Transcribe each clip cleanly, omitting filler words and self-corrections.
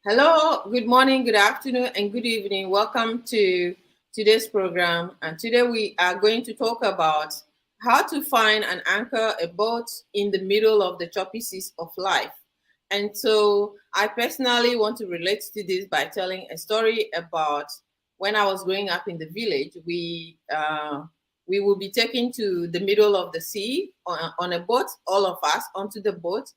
Hello, good morning, good afternoon, and good evening. Welcome to today's program. And today we are going to talk about how to find and anchor a boat in the middle of the choppy seas of life. And so I personally want to relate to this by telling a story about when I was growing up in the village. We will be taken to the middle of the sea on a boat, all of us onto the boat,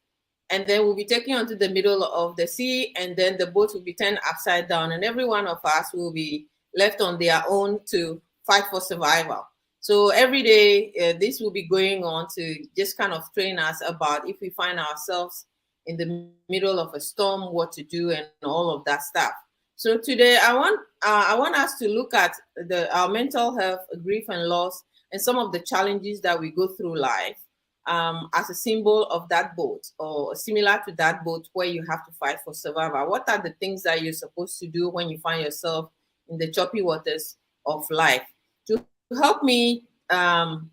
and then we'll be taken onto the middle of the sea, and then the boat will be turned upside down, and every one of us will be left on their own to fight for survival. So every day, this will be going on to just kind of train us about if we find ourselves in the middle of a storm, what to do, and all of that stuff. So today, I want us to look at our mental health, grief, and loss, and some of the challenges that we go through life as a symbol of that boat, or similar to that boat where you have to fight for survival. What are the things that you're supposed to do when you find yourself in the choppy waters of life? To help me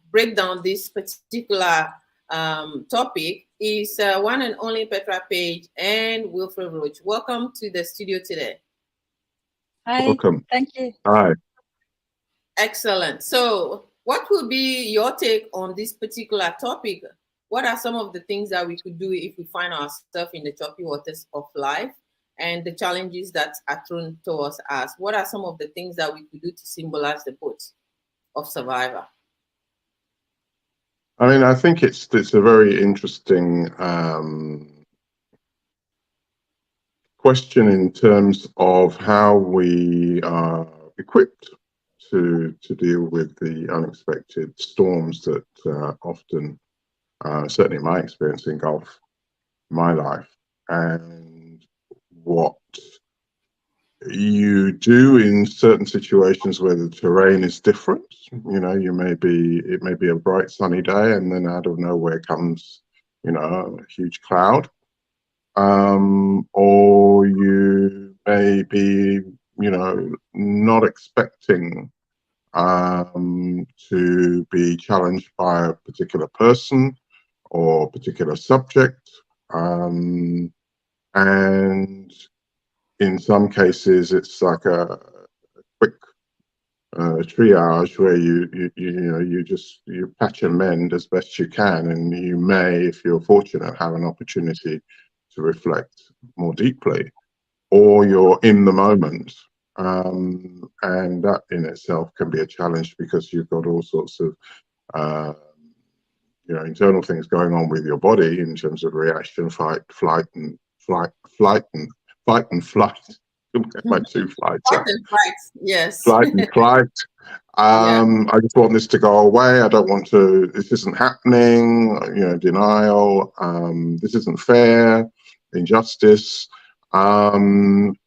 break down this particular topic is one and only Petra Page and Wilfred Roach. Welcome to the studio today. Hi. Welcome. Thank you. Hi. Excellent. So what will be your take on this particular topic? What are some of the things that we could do if we find ourselves in the choppy waters of life and the challenges that are thrown towards us? What are some of the things that we could do to symbolize the boat of survivor? I mean, I think it's a very interesting question in terms of how we are equipped to deal with the unexpected storms that often, certainly in my experience, engulf my life, and what you do in certain situations where the terrain is different. You know, it may be a bright sunny day, and then out of nowhere comes, a huge cloud. Or you may be, not expecting to be challenged by a particular person or particular subject. And in some cases, it's like a quick triage where you patch and mend as best you can, and you may, if you're fortunate, have an opportunity to reflect more deeply, or you're in the moment, and that in itself can be a challenge because you've got all sorts of internal things going on with your body in terms of reaction, fight, flight, and flight, and flight. My two flights. Fight and flight, yes. Flight and flight. I just want this to go away. I don't want to. This isn't happening. Denial. This isn't fair. Injustice. And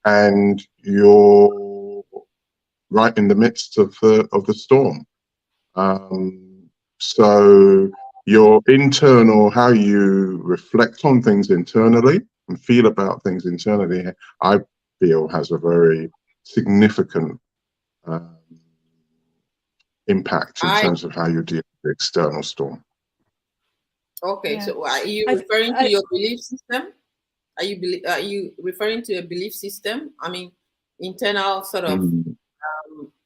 you're right in the midst of the storm. So your internal, how you reflect on things internally and feel about things internally, I feel has a very significant impact in terms of how you deal with the external storm. Okay, yeah. So are you referring to your belief system? Are you referring to a belief system? I mean, internal sort of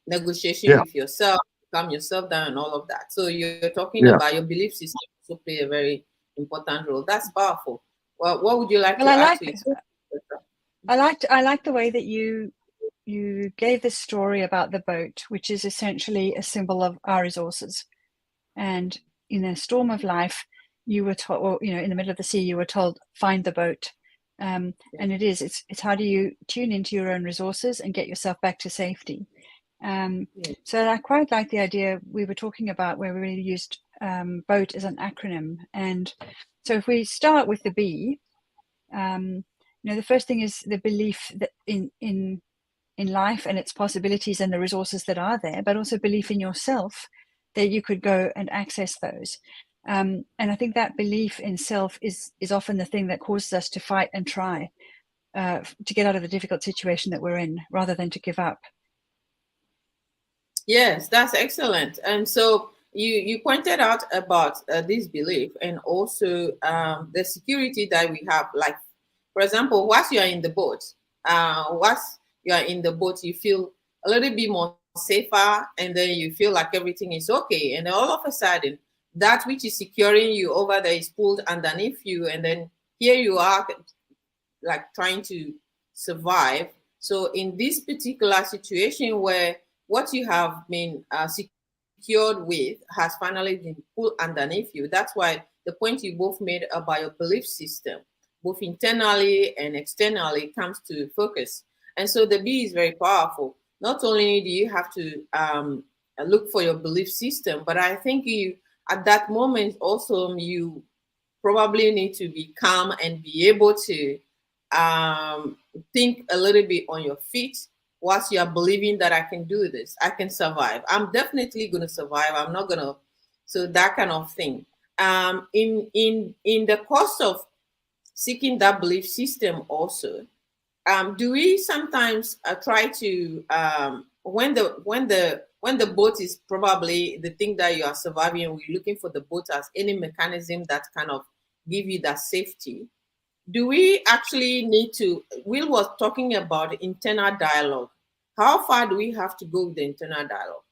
negotiation with yourself, calm yourself down, and all of that. So you're talking about your belief system also play a very important role. That's powerful. Well, what would you like to add to it? I like the way that you gave this story about the boat, which is essentially a symbol of our resources. And in a storm of life, you were told, well, in the middle of the sea, you were told, find the boat. And it's how do you tune into your own resources and get yourself back to safety. So I quite like the idea we were talking about where we really used boat as an acronym. And so if we start with the B, the first thing is the belief that in life and its possibilities and the resources that are there, but also belief in yourself that you could go and access those. And I think that belief in self is often the thing that causes us to fight and try to get out of the difficult situation that we're in, rather than to give up. Yes, that's excellent. And so you pointed out about this belief and also the security that we have. Like, for example, whilst you are in the boat, once you are in the boat, you feel a little bit more safer, and then you feel like everything is okay. And then all of a sudden, that which is securing you over there is pulled underneath you, and then here you are, like trying to survive. So in this particular situation where what you have been secured with has finally been pulled underneath you, that's why the point you both made about your belief system, both internally and externally, comes to focus. And so the B is very powerful. Not only do you have to look for your belief system, but I think you, at that moment also, you probably need to be calm and be able to think a little bit on your feet whilst you are believing that I can do this, I can survive, I'm definitely going to survive, I'm not going to, so that kind of thing. In the course of seeking that belief system also, do we sometimes try to when the boat is probably the thing that you are surviving, and we're looking for the boat as any mechanism that kind of give you that safety, do we actually need to, Will was talking about internal dialogue, how far do we have to go with the internal dialogue?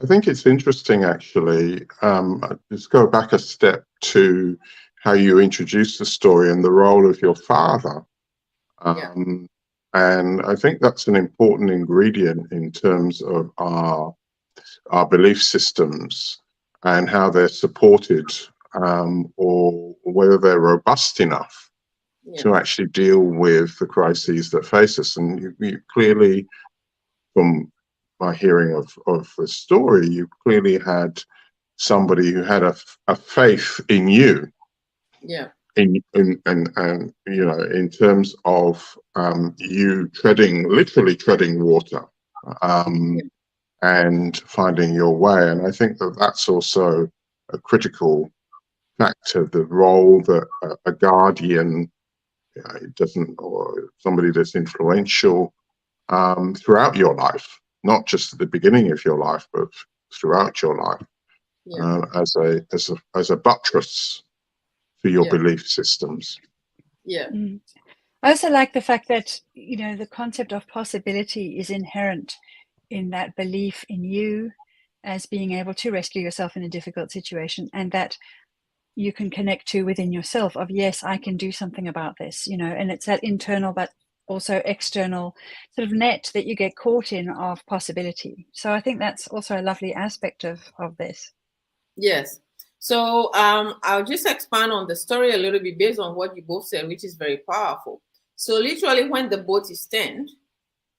I think it's interesting, actually. Just go back a step to how you introduced the story and the role of your father. And I think that's an important ingredient in terms of our belief systems and how they're supported, or whether they're robust enough to actually deal with the crises that face us. And you clearly, from my hearing of the story, you clearly had somebody who had a faith in you. Yeah. And you know, in terms of you literally treading water, and finding your way. And I think that that's also a critical factor, the role that a guardian, it doesn't, or somebody that's influential throughout your life, not just at the beginning of your life, but throughout your life, as a buttress for your belief systems. I also like the fact that, you know, the concept of possibility is inherent in that belief in you as being able to rescue yourself in a difficult situation, and that you can connect to within yourself of, yes, I can do something about this, you know. And it's that internal but also external sort of net that you get caught in of possibility. So I think that's also a lovely aspect of this. Yes. So I'll just expand on the story a little bit based on what you both said, which is very powerful. So literally, when the boat is turned,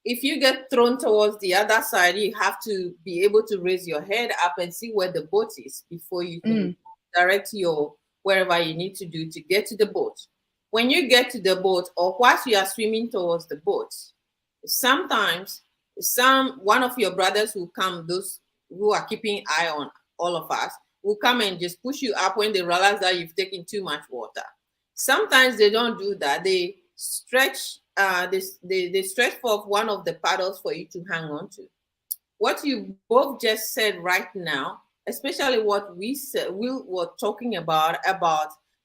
if you get thrown towards the other side, you have to be able to raise your head up and see where the boat is before you can direct your wherever you need to do to get to the boat. When you get to the boat, or whilst you are swimming towards the boat, sometimes one of your brothers will come, those who are keeping eye on all of us, will come and just push you up when they realize that you've taken too much water. Sometimes they don't do that. They stretch they stretch forth one of the paddles for you to hang on to. What you both just said right now, especially what we were talking about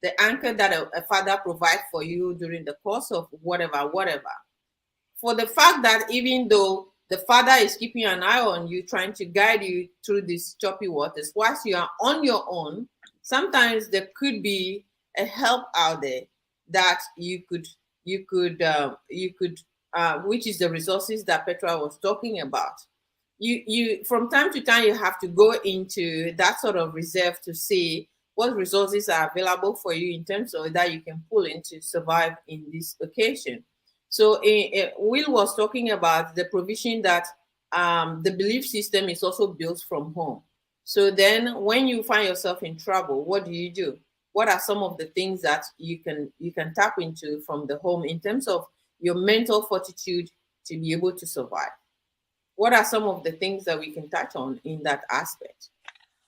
the anchor that a father provides for you during the course of whatever. For the fact that even though the father is keeping an eye on you, trying to guide you through these choppy waters, whilst you are on your own, sometimes there could be a help out there that you could, which is the resources that Petra was talking about. You from time to time, you have to go into that sort of reserve to see what resources are available for you in terms of that you can pull in to survive in this occasion. So Will was talking about the provision that the belief system is also built from home. So then when you find yourself in trouble, what do? What are some of the things that you can tap into from the home in terms of your mental fortitude to be able to survive? What are some of the things that we can touch on in that aspect?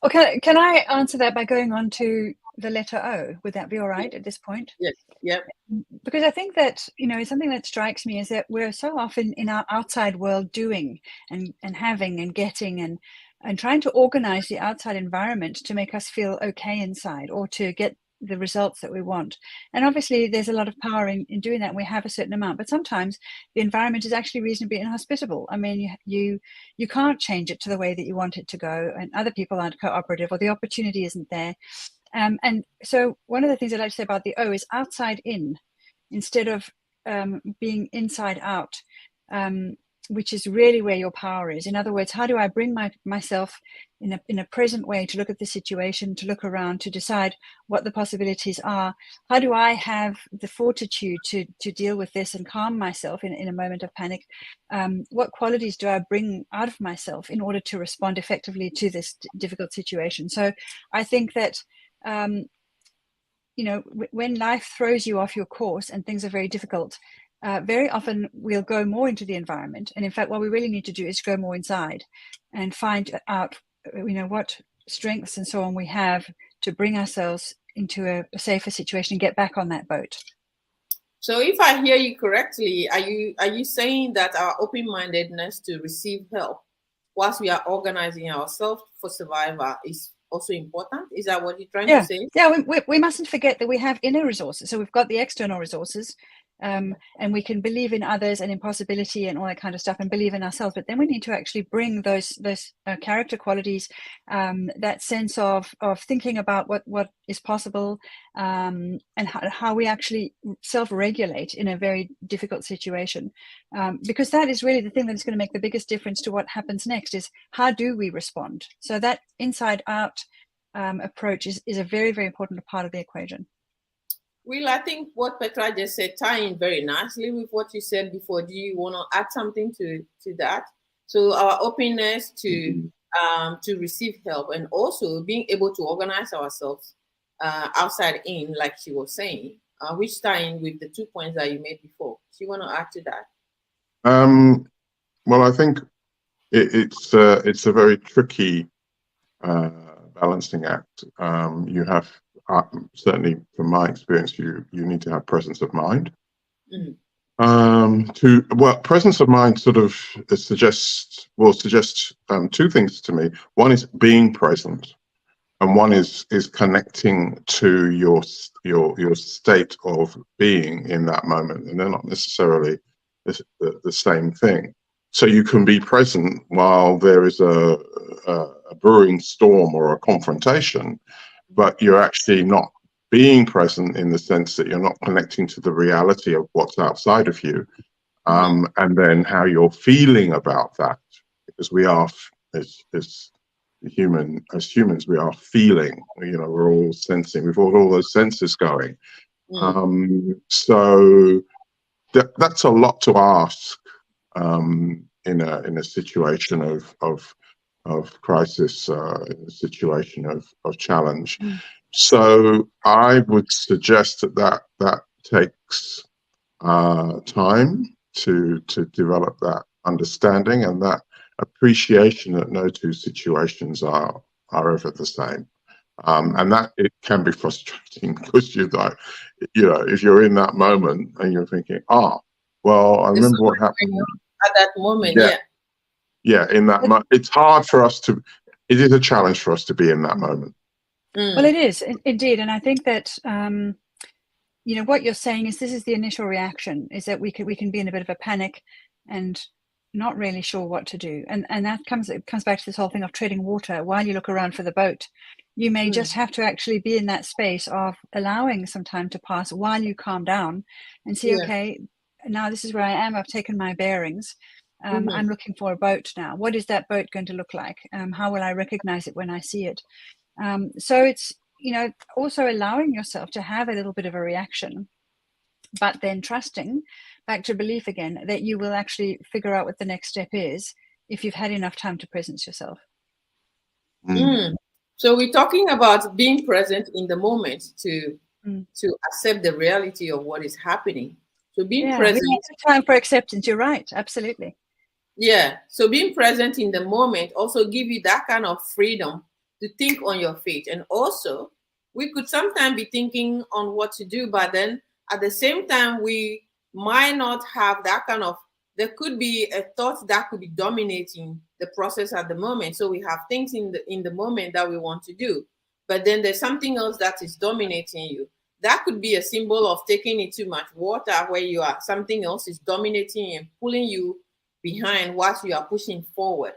Okay, can I answer that by going on to the letter O? Would that be all right at this point? Yes. Yep. Because I think that, you know, something that strikes me is that we're so often in our outside world doing and having and getting and trying to organize the outside environment to make us feel okay inside, or to get the results that we want. And obviously there's a lot of power in doing that. We have a certain amount, but sometimes the environment is actually reasonably inhospitable. I mean, you can't change it to the way that you want it to go, and other people aren't cooperative, or the opportunity isn't there. And so one of the things I'd like to say about the O is outside in, instead of being inside out, which is really where your power is. In other words, how do I bring myself in a present way to look at the situation, to look around, to decide what the possibilities are? How do I have the fortitude to deal with this and calm myself in a moment of panic? What qualities do I bring out of myself in order to respond effectively to this difficult situation? So I think that when life throws you off your course and things are very difficult, very often we'll go more into the environment. And in fact, what we really need to do is go more inside and find out, what strengths and so on we have to bring ourselves into a safer situation and get back on that boat. So if I hear you correctly, are you saying that our open-mindedness to receive help whilst we are organizing ourselves for survival is also important? Is that what you're trying to say? Yeah, we mustn't forget that we have inner resources. So we've got the external resources, and we can believe in others and in possibility and all that kind of stuff, and believe in ourselves. But then we need to actually bring those character qualities, that sense of thinking about what is possible, and how we actually self-regulate in a very difficult situation, because that is really the thing that's going to make the biggest difference to what happens next. Is how do we respond? So that inside out approach is a very, very important part of the equation. Will, I think what Petra just said tie in very nicely with what you said before. Do you want to add something to that? So our openness to receive help, and also being able to organize ourselves outside in, like she was saying, which tie in with the 2 points that you made before. Do you want to add to that? Well, I think it's a very tricky balancing act. You have, certainly from my experience, you need to have presence of mind. Presence of mind sort of suggests two things to me. One is being present, and one is connecting to your state of being in that moment, and they're not necessarily the same thing. So you can be present while there is a brewing storm or a confrontation, but you're actually not being present in the sense that you're not connecting to the reality of what's outside of you, and then how you're feeling about that, because we are, as humans, we are feeling. We're all sensing. We've got all those senses going. So that's a lot to ask in a situation of crisis, in a situation of challenge. So I would suggest that takes time to develop that understanding and that appreciation that no two situations are ever the same. And that it can be frustrating, because you're like, if you're in that moment and you're thinking, well, I remember what happened at that moment. Yeah, in that moment, it's hard for us to. It is a challenge for us to be in that moment. Well, it is indeed, and I think that what you're saying is this is the initial reaction: is that we can be in a bit of a panic and not really sure what to do, and that comes back to this whole thing of treading water while you look around for the boat. You may just have to actually be in that space of allowing some time to pass while you calm down and see, okay, now this is where I am. I've taken my bearings. I'm looking for a boat now. What is that boat going to look like? How will I recognize it when I see it? So it's, also allowing yourself to have a little bit of a reaction, but then trusting, back to belief again, that you will actually figure out what the next step is if you've had enough time to presence yourself. So we're talking about being present in the moment to accept the reality of what is happening. So being present. We need some time for acceptance. You're right. Absolutely. Yeah. So being present in the moment also give you that kind of freedom to think on your feet. And also, we could sometimes be thinking on what to do, but then at the same time, we might not have that kind of, there could be a thought that could be dominating the process at the moment. So we have things in the moment that we want to do. but then there's something else that is dominating you. That could be a symbol of taking in too much water, where you are something else is dominating and pulling you behind whilst you are pushing forward.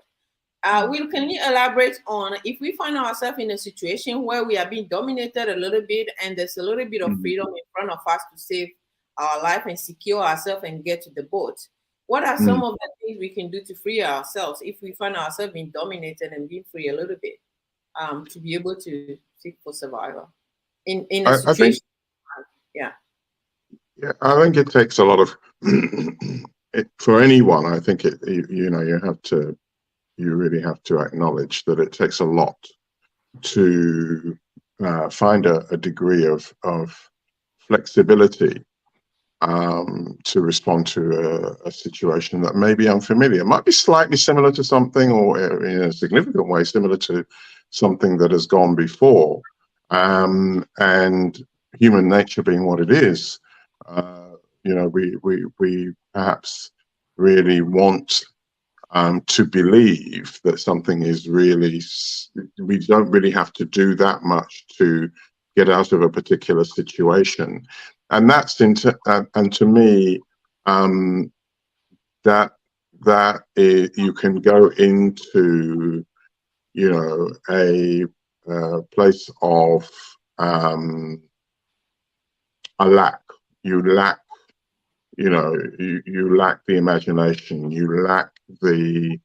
Can you elaborate on if we find ourselves in a situation where we are being dominated a little bit and there's a little bit of freedom in front of us to save our life and secure ourselves and get to the boat? What are some of the things we can do to free ourselves if we find ourselves being dominated and being free a little bit, to be able to seek for survival in a situation? Yeah, I think it takes a lot of for anyone. I think you really have to acknowledge that it takes a lot to find a degree of flexibility to respond to a situation that may be unfamiliar. It might be slightly similar to something, or in a significant way similar to something that has gone before. And human nature being what it is, we perhaps really want to believe that something is really, we don't really have to do that much to get out of a particular situation. And that's and to me, that you can go into, a place of a lack. You lack, you lack the imagination, you lack the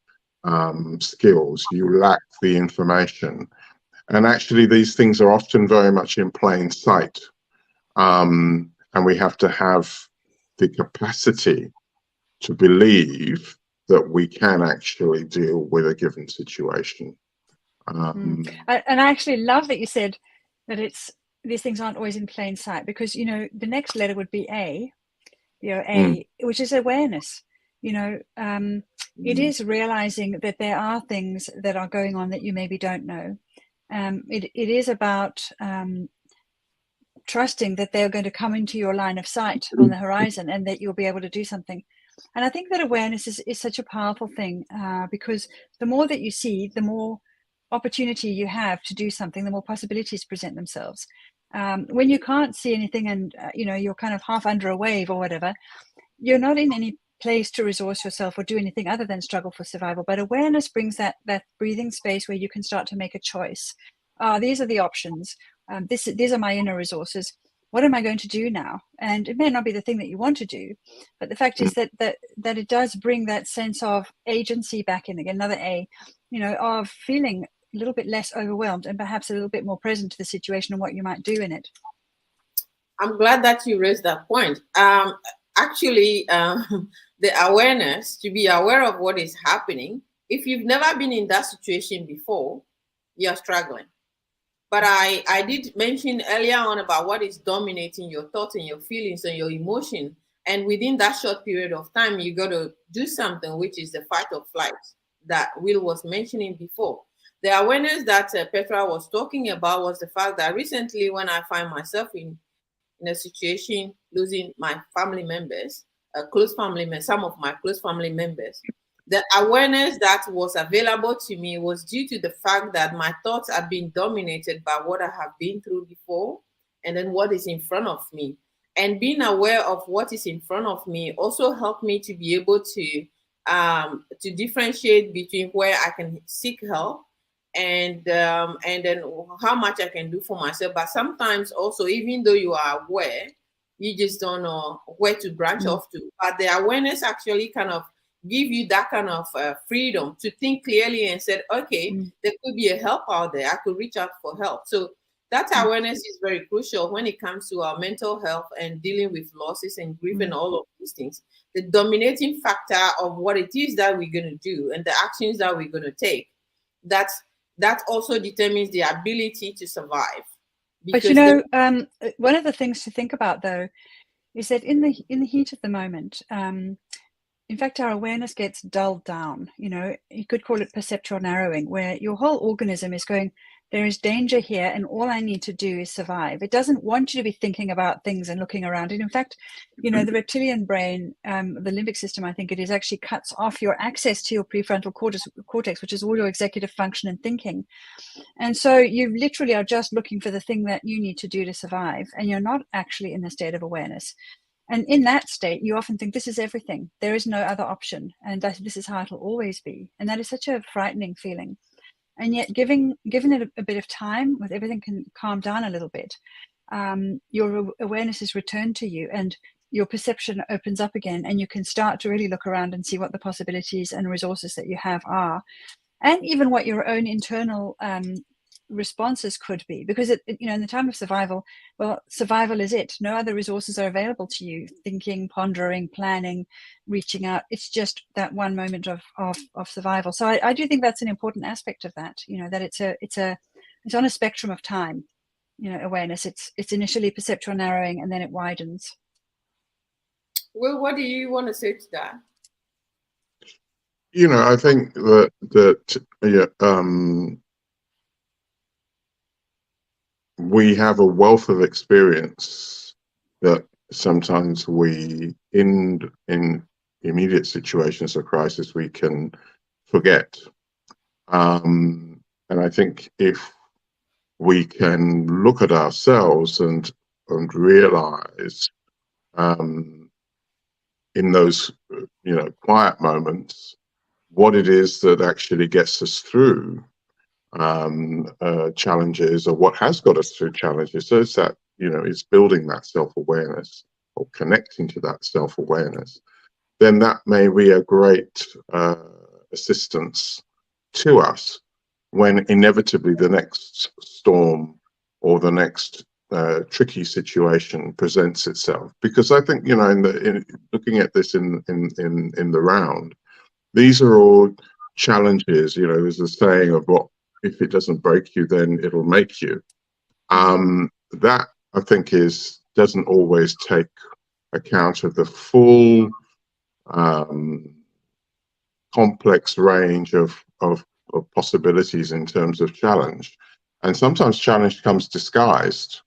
skills, you lack the information. And actually, these things are often very much in plain sight. And we have to have the capacity to believe that we can actually deal with a given situation. And I actually love that you said that these things aren't always in plain sight, because the next letter would be A, which is awareness. It is realizing that there are things that are going on that you maybe don't know. It is about trusting that they're going to come into your line of sight on the horizon, and that you'll be able to do something. And I think that awareness is such a powerful thing, because the more that you see, the more opportunity you have to do something, the more possibilities present themselves. When you can't see anything and you're kind of half under a wave or whatever, you're not in any place to resource yourself or do anything other than struggle for survival. But awareness brings that breathing space where you can start to make a choice. These are the options. These are my inner resources. What am I going to do now? And it may not be the thing that you want to do, but the fact is that it does bring that sense of agency back in again, another A, of feeling a little bit less overwhelmed and perhaps a little bit more present to the situation and what you might do in it. I'm glad that you raised that point. Actually, the awareness, to be aware of what is happening. If you've never been in that situation before, you're struggling. But I did mention earlier on about what is dominating your thoughts and your feelings and your emotion. And within that short period of time, you got to do something, which is the fight or flight that Will was mentioning before. The awareness that Petra was talking about was the fact that recently, when I find myself in a situation losing my family members, some of my close family members, the awareness that was available to me was due to the fact that my thoughts are being dominated by what I have been through before, and then what is in front of me. And being aware of what is in front of me also helped me to be able to differentiate between where I can seek help and then how much I can do for myself. But sometimes also, even though you are aware, you just don't know where to branch off to. But the awareness actually kind of give you that kind of freedom to think clearly and said, okay, there could be a help out there. I could reach out for help. So that awareness is very crucial when it comes to our mental health and dealing with losses and grief and all of these things. The dominating factor of what it is that we're going to do and the actions that we're going to take, that also determines the ability to survive. But one of the things to think about, though, is that in the heat of the moment, in fact, our awareness gets dulled down. You could call it perceptual narrowing, where your whole organism is going, there is danger here, and all I need to do is survive. It doesn't want you to be thinking about things and looking around. And in fact, you know, the reptilian brain, the limbic system, I think it is, actually cuts off your access to your prefrontal cortex, which is all your executive function and thinking. And so you literally are just looking for the thing that you need to do to survive, and you're not actually in a state of awareness. And in that state, you often think this is everything. There is no other option, and this is how it'll always be. And that is such a frightening feeling. And yet, given it a bit of time, with everything can calm down a little bit, your awareness is returned to you, and your perception opens up again, and you can start to really look around and see what the possibilities and resources that you have are, and even what your own internal responses could be. Because you know, in the time of survival, well, survival is it. No other resources are available to you. Thinking, pondering, planning, reaching out. It's just that one moment of survival. So I do think that's an important aspect of that. You know, that it's on a spectrum of time. You know, awareness. It's initially perceptual narrowing, and then it widens. Well, what do you want to say to that? You know, I think that we have a wealth of experience that sometimes we, in immediate situations of crisis, we can forget. And I think if we can look at ourselves and realize in those, you know, quiet moments, what it is that actually gets us through challenges, or what has got us through challenges. So it's that, you know, it's building that self-awareness or connecting to that self-awareness. Then that may be a great assistance to us when inevitably the next storm or the next tricky situation presents itself. Because I think, you know, in looking at this in the round, these are all challenges. You know, there's a saying of, what if it doesn't break you, then it'll make you. That, I think, doesn't always take account of the full complex range of possibilities in terms of challenge. And sometimes challenge comes disguised.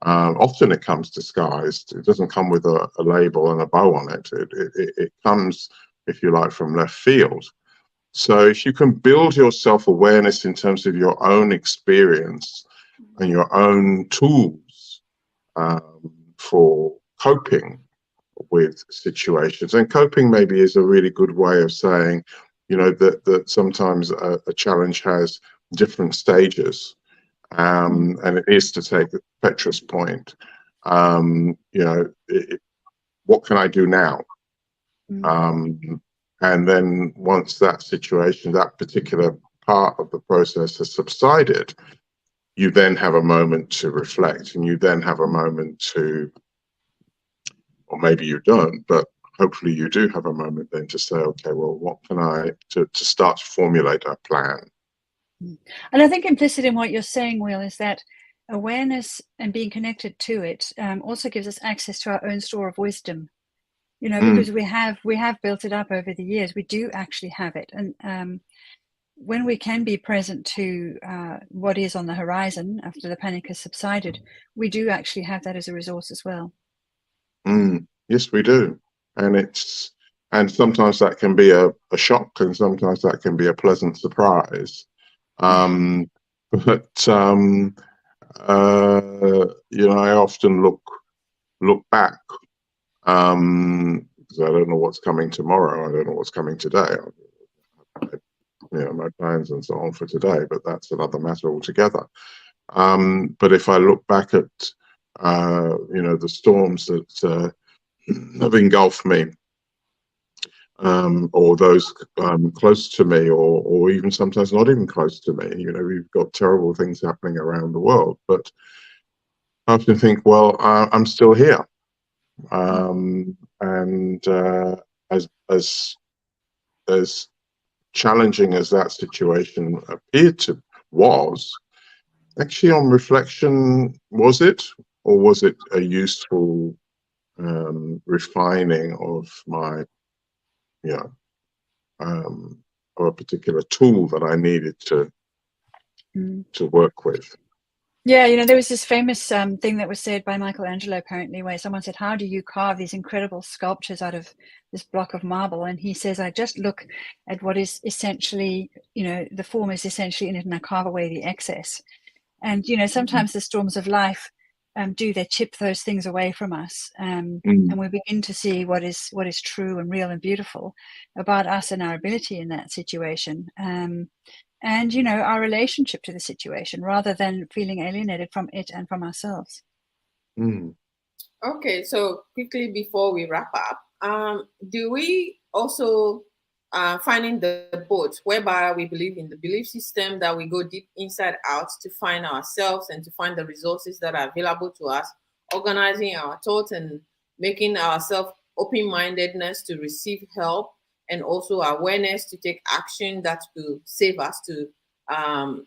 Often it comes disguised. It doesn't come with a label and a bow on it. It comes, if you like, from left field. So if you can build your self-awareness in terms of your own experience and your own tools for coping with situations, and coping maybe is a really good way of saying, you know, that sometimes a challenge has different stages. And it is, to take Petra's point, you know, what can I do now? And then once that situation, that particular part of the process has subsided, you then have a moment to reflect, and you then have a moment to, or maybe you don't, but hopefully you do have a moment then to say, okay, well, what can I, to start to formulate a plan. And I think implicit in what you're saying, Will, is that awareness and being connected to it also gives us access to our own store of wisdom. You know, because we have built it up over the years. We do actually have it, and when we can be present to what is on the horizon after the panic has subsided, we do actually have that as a resource as well. Yes, we do, and sometimes that can be a shock, and sometimes that can be a pleasant surprise. But you know, I often look back. Because I don't know what's coming tomorrow. I don't know what's coming today. You know, my plans and so on for today, but that's another matter altogether. But if I look back at, you know, the storms that have engulfed me, or those close to me, or even sometimes not even close to me, you know, we've got terrible things happening around the world, but I often think, well, I'm still here. And as challenging as that situation was, actually on reflection, was it, or was it a useful refining of my, you know, or a particular tool that I needed to to work with. Yeah, you know, there was this famous thing that was said by Michelangelo, apparently, where someone said, how do you carve these incredible sculptures out of this block of marble? And he says, I just look at what is essentially, you know, the form is essentially in it, and I carve away the excess. And, you know, sometimes the storms of life they chip those things away from us. And we begin to see what is true and real and beautiful about us and our ability in that situation. And, you know, our relationship to the situation, rather than feeling alienated from it and from ourselves. Okay, so quickly before we wrap up, do we also finding the boat, whereby we believe in the belief system that we go deep inside out to find ourselves and to find the resources that are available to us, organizing our thoughts and making ourselves open-mindedness to receive help, and also awareness to take action that will save us to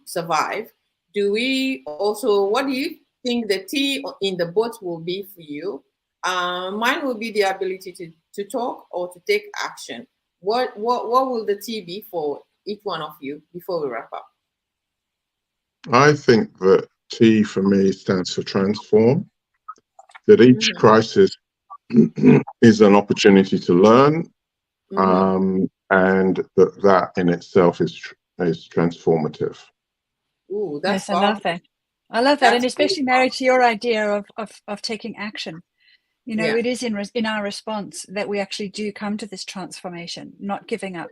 survive. Do we also, what do you think the T in the boat will be for you? Mine will be the ability to talk or to take action. What will the T be for each one of you before we wrap up? I think that T for me stands for transform, that each crisis is an opportunity to learn, and that in itself is transformative. Ooh, that's yes, I love that. I love that, and especially married to your idea of taking action. You know, it is in our response that we actually do come to this transformation, not giving up.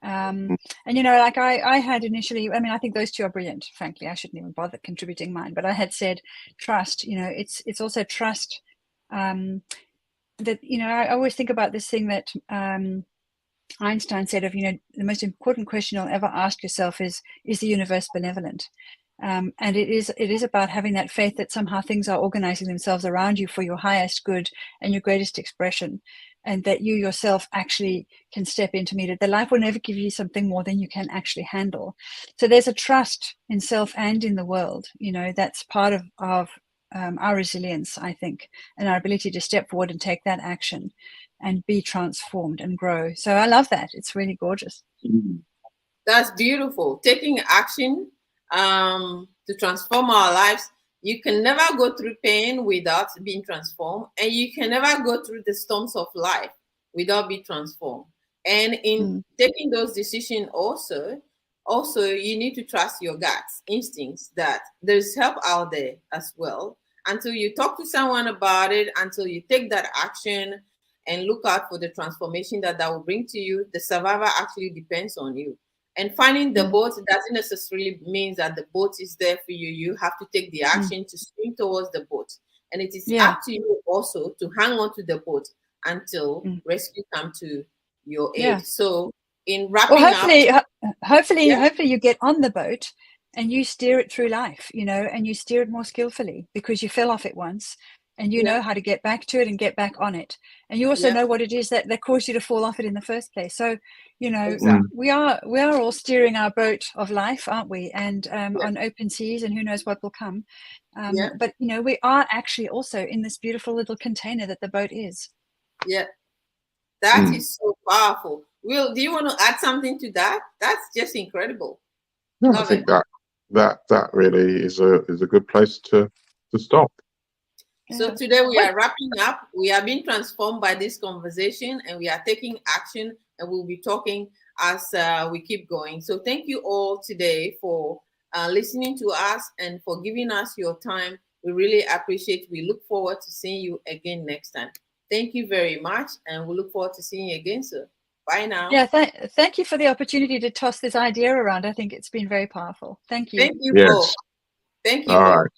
And, you know, like I had initially, I mean, I think those two are brilliant, frankly. I shouldn't even bother contributing mine, but I had said trust, you know, it's also trust that, you know, I always think about this thing that Einstein said of, you know, the most important question you'll ever ask yourself is the universe benevolent? And it is about having that faith that somehow things are organizing themselves around you for your highest good and your greatest expression, and that you yourself actually can step in to meet it. The life will never give you something more than you can actually handle. So there's a trust in self and in the world, you know, that's part of our resilience, I think, and our ability to step forward and take that action and be transformed and grow. So I love that. It's really gorgeous. That's beautiful. Taking action to transform our lives. You can never go through pain without being transformed, and you can never go through the storms of life without being transformed. And in taking those decisions also you need to trust your guts instincts, that there's help out there as well. Until you talk to someone about it, until you take that action and look out for the transformation that will bring to you, the survivor actually depends on you. And finding the boat doesn't necessarily mean that the boat is there for you. You have to take the action to swim towards the boat. And it is up to you also to hang on to the boat until rescue come to your aid. So in wrapping up, hopefully you get on the boat and you steer it through life, you know, and you steer it more skillfully because you fell off it once, and you know how to get back to it and get back on it. And you also know what it is that caused you to fall off it in the first place. So, you know, we are all steering our boat of life, aren't we? And on open seas, and who knows what will come. But, you know, we are actually also in this beautiful little container that the boat is. Yeah, that is so powerful. Will, do you want to add something to that? That's just incredible. No, I think that really is a good place to stop. So today we are wrapping up. We are being transformed by this conversation, and we are taking action, and we'll be talking as we keep going. So thank you all today for listening to us and for giving us your time. We really appreciate it. We look forward to seeing you again next time. Thank you very much, and we look forward to seeing you again soon. Bye now. Yeah, thank you for the opportunity to toss this idea around. I think it's been very powerful. Thank you. Thank you both. Thank you both.